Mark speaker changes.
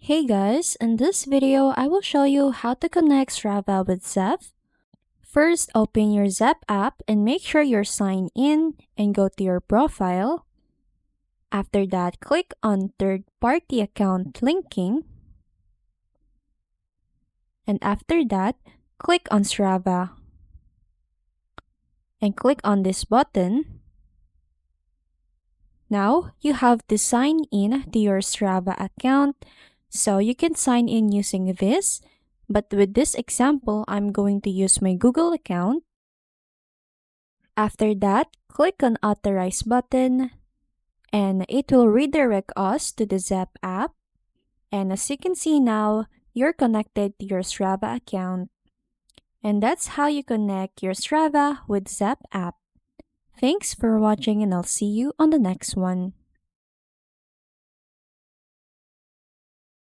Speaker 1: Hey guys, in this video, I will show you how to connect Strava with Zepp. First, open your Zepp app and make sure you're signed in and go to your profile. After that, click on third-party account linking. And after that, click on Strava. And click on this button. Now, you have to sign in to your Strava account. So you can sign in using this, but with this example, I'm going to use my Google account. After that, click on Authorize button, and it will redirect us to the Zepp app. And as you can see now, you're connected to your Strava account. And that's how you connect your Strava with Zepp app. Thanks for watching, and I'll see you on the next one.